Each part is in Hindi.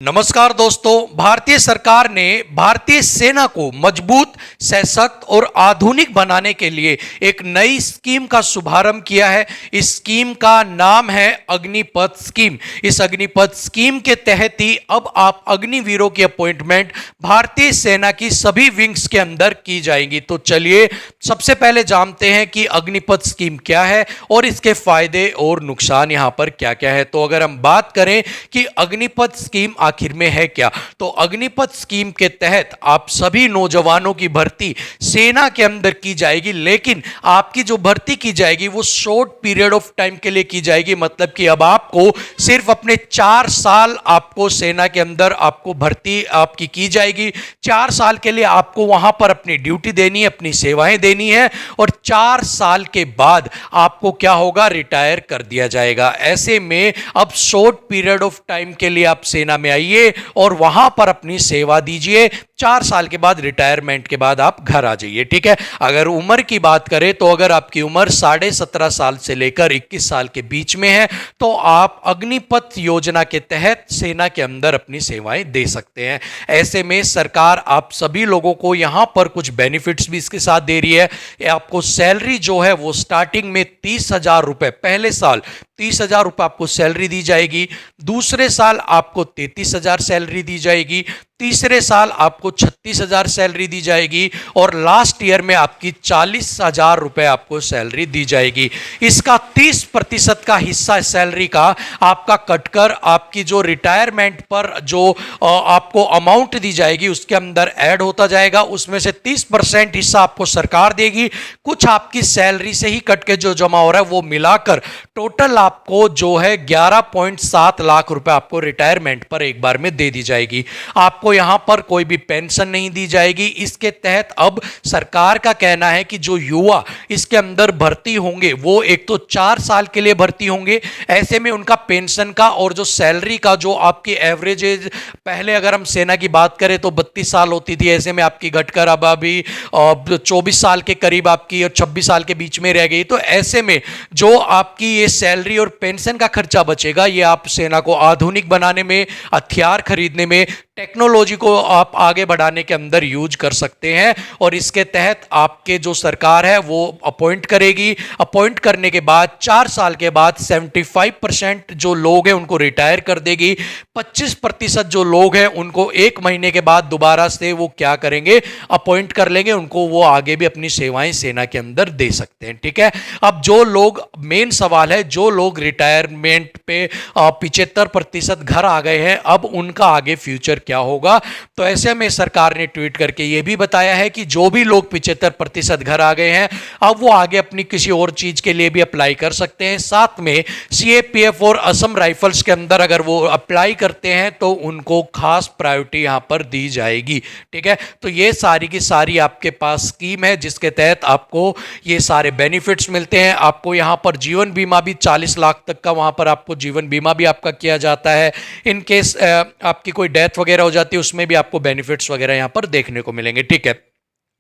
नमस्कार दोस्तों। भारतीय सरकार ने भारतीय सेना को मजबूत, सशक्त और आधुनिक बनाने के लिए एक नई स्कीम का शुभारंभ किया है। इस स्कीम का नाम है अग्निपथ स्कीम। इस अग्निपथ स्कीम के तहत ही अब आप अग्निवीरों की अपॉइंटमेंट भारतीय सेना की सभी विंग्स के अंदर की जाएगी। तो चलिए सबसे पहले जानते हैं कि अग्निपथ स्कीम क्या है और इसके फायदे और नुकसान यहां पर क्या क्या है। तो अगर हम बात करें कि अग्निपथ स्कीम आखिर में है क्या, तो अग्निपथ स्कीम के तहत आप सभी नौजवानों की भर्ती सेना के अंदर की जाएगी, लेकिन आपकी जो भर्ती की जाएगी वो शॉर्ट पीरियड ऑफ टाइम के लिए की जाएगी। मतलब कि अब आपको सिर्फ अपने 4 साल आपको सेना के अंदर आपको भर्ती आपकी की जाएगी। 4 साल के लिए आपको वहां पर अपनी ड्यूटी देनी है, अपनी सेवाएं देनी है और 4 साल के बाद आपको क्या होगा, रिटायर कर दिया जाएगा। ऐसे में अब शॉर्ट पीरियड ऑफ टाइम के लिए आप सेना में आइए और वहां पर अपनी सेवा दीजिए। 4 साल के बाद रिटायरमेंट के बाद आप घर आ जाइए। ठीक है। अगर उम्र की बात करें तो अगर आपकी उम्र 17.5 साल से लेकर 21 साल के बीच में है तो आप अग्निपथ योजना के तहत सेना के अंदर अपनी सेवाएं दे सकते हैं। ऐसे में सरकार आप सभी लोगों को यहां पर कुछ बेनिफिट्स भी इसके साथ दे रही है। आपको सैलरी जो है वो स्टार्टिंग में 30,000 रुपए, पहले साल 30,000 रुपए आपको सैलरी दी जाएगी। दूसरे साल आपको 33,000 सैलरी दी जाएगी। तीसरे साल आपको 36,000 सैलरी दी जाएगी और लास्ट ईयर में आपकी 40,000 रुपए आपको सैलरी दी जाएगी। इसका 30% का हिस्सा सैलरी का आपका कटकर आपकी जो रिटायरमेंट पर जो आपको अमाउंट दी जाएगी उसके अंदर ऐड होता जाएगा। उसमें से 30% हिस्सा आपको सरकार देगी। कुछ आपकी सैलरी से ही कट के जो जमा हो रहा है वो मिलाकर टोटल आपको जो है 11.7 लाख रुपए आपको रिटायरमेंट पर एक बार में दे दी जाएगी। आपको यहां पर कोई भी पेंशन नहीं दी जाएगी। इसके तहत अब सरकार का कहना है कि जो युवा इसके अंदर भर्ती होंगे वो एक तो 4 साल के लिए भर्ती होंगे। ऐसे में उनका पेंशन का और जो सैलरी का जो आपकी एवरेज एज, पहले अगर हम सेना की बात करें तो 32 साल होती थी, ऐसे में आपकी घटकर अब अभी 24 साल के करीब आपकी और 26 साल के बीच में रह गई। तो ऐसे में जो आपकी ये सैलरी और पेंशन का खर्चा बचेगा ये आप सेना को आधुनिक बनाने में, हथियार खरीदने में, टेक्नोलॉजी को आप आगे बढ़ाने के अंदर यूज कर सकते हैं। और इसके तहत आपके जो सरकार है वो अपॉइंट करेगी। अपॉइंट करने के बाद 4 साल के बाद 75% जो लोग हैं उनको रिटायर कर देगी। 25% जो लोग हैं उनको 1 महीने के बाद दोबारा से वो क्या करेंगे, अपॉइंट कर लेंगे। उनको वो आगे भी अपनी सेवाएं सेना के अंदर दे सकते हैं। ठीक है। अब जो लोग, मेन सवाल है, जो लोग रिटायरमेंट पे 75% घर आ गए हैं अब उनका आगे फ्यूचर क्या होगा। तो ऐसे में सरकार ने ट्वीट करके यह भी बताया है कि जो भी लोग 75% घर आ गए हैं अब वो आगे अपनी किसी और चीज के लिए भी अप्लाई कर सकते हैं। साथ में सीएपीएफ और असम राइफल्स के अंदर अगर वो अप्लाई करते हैं तो उनको खास प्रायोरिटी यहां पर दी जाएगी। ठीक है। तो ये सारी की सारी आपके पास स्कीम है जिसके तहत आपको ये सारे बेनिफिट्स मिलते हैं। आपको यहां पर जीवन बीमा भी 40 लाख तक का वहां पर आपको जीवन बीमा भी आपका किया जाता है। इन केस आपकी कोई डेथ वगैरह हो जाती है उसमें भी आपको बेनिफिट्स वगैरह यहां पर देखने को मिलेंगे। ठीक है।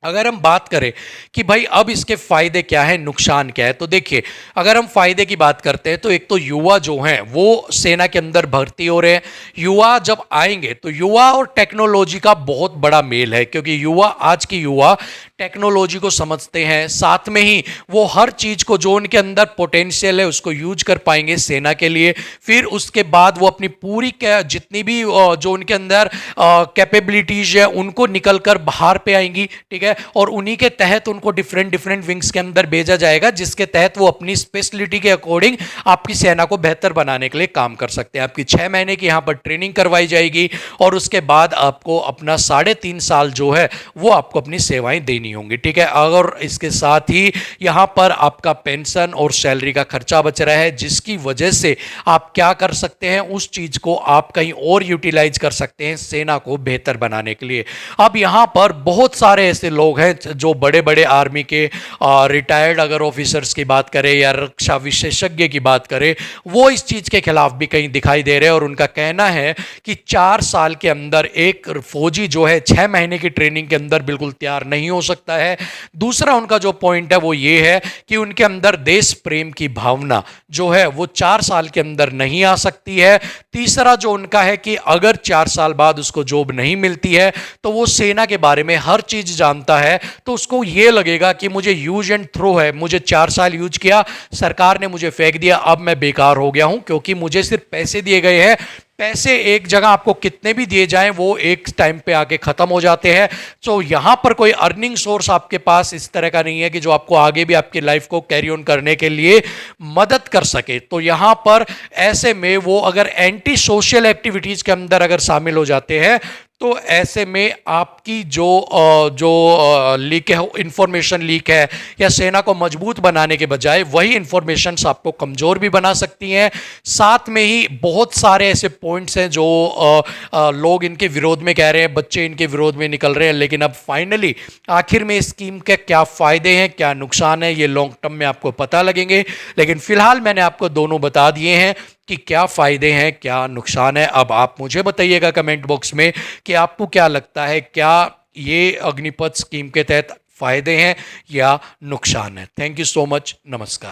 अगर हम बात करें कि भाई अब इसके फायदे क्या है, नुकसान क्या है, तो देखिए अगर हम फायदे की बात करते हैं तो एक तो युवा जो हैं वो सेना के अंदर भर्ती हो रहे हैं। युवा जब आएंगे तो युवा और टेक्नोलॉजी का बहुत बड़ा मेल है, क्योंकि युवा, आज की युवा टेक्नोलॉजी को समझते हैं, साथ में ही वो हर चीज को जो उनके अंदर पोटेंशियल है उसको यूज कर पाएंगे सेना के लिए। फिर उसके बाद वो अपनी पूरी जितनी भी जो उनके अंदर कैपेबिलिटीज है उनको निकल कर बाहर पे आएंगी। ठीक है। और उन्हीं के तहत उनको डिफरेंट डिफरेंट विंग्स के अंदर भेजा जाएगा जिसके तहत वो अपनी स्पेशलिटी के अकॉर्डिंग आपकी सेना को बेहतर बनाने के लिए काम कर सकते हैं। आपकी 6 महीने की यहां पर ट्रेनिंग करवाई जाएगी और उसके बाद आपको अपना 3.5 साल जो है वो आपको अपनी सेवाएं देनी होंगी। ठीक है। अगर इसके साथ ही यहां पर आपका पेंशन और सैलरी का खर्चा बच रहा है जिसकी वजह से आप क्या कर सकते हैं, उस चीज को आप कहीं और यूटिलाइज कर सकते हैं सेना को बेहतर बनाने के लिए। अब यहां पर बहुत सारे ऐसे लोग हैं जो बड़े बड़े आर्मी के रिटायर्ड अगर ऑफिसर्स की बात करें या रक्षा विशेषज्ञ की बात करें, वो इस चीज़ के खिलाफ भी कहीं दिखाई दे रहे हैं और उनका कहना है कि 4 साल के अंदर एक फौजी जो है 6 महीने की ट्रेनिंग के अंदर बिल्कुल तैयार नहीं हो सकता है। दूसरा उनका जो पॉइंट है वो ये है कि उनके अंदर देश प्रेम की भावना जो है वो 4 साल के अंदर नहीं आ सकती है। तीसरा जो उनका है कि अगर 4 साल बाद उसको जॉब नहीं मिलती है तो वो सेना के बारे में हर चीज जानता है, तो उसको ये लगेगा कि मुझे यूज एंड थ्रो है, मुझे 4 साल यूज किया, सरकार ने मुझे फेंक दिया, अब मैं बेकार हो गया हूं क्योंकि मुझे सिर्फ पैसे दिए गए हैं। पैसे एक जगह आपको कितने भी दिए जाएं वो एक टाइम पे आके खत्म हो जाते हैं। तो यहां पर कोई अर्निंग सोर्स आपके पास इस तरह का नहीं है कि जो आपको आगे भी आपकी लाइफ को कैरी ऑन करने के लिए मदद कर सके। तो यहां पर ऐसे में वो अगर एंटी सोशल एक्टिविटीज के अंदर अगर शामिल हो जाते हैं तो ऐसे में आपकी जो लीक है, इंफॉर्मेशन लीक है या सेना को मजबूत बनाने के बजाय वही इंफॉर्मेशन आपको कमजोर भी बना सकती हैं। साथ में ही बहुत सारे ऐसे पॉइंट्स हैं जो लोग इनके विरोध में कह रहे हैं, बच्चे इनके विरोध में निकल रहे हैं, लेकिन अब फाइनली आखिर में इस स्कीम के क्या फायदे हैं क्या नुकसान है ये लॉन्ग टर्म में आपको पता लगेंगे। लेकिन फिलहाल मैंने आपको दोनों बता दिए हैं कि क्या फायदे हैं क्या नुकसान है। अब आप मुझे बताइएगा कमेंट बॉक्स में कि आपको क्या लगता है, क्या ये अग्निपथ स्कीम के तहत फायदे हैं या नुकसान है। थैंक यू सो मच, नमस्कार।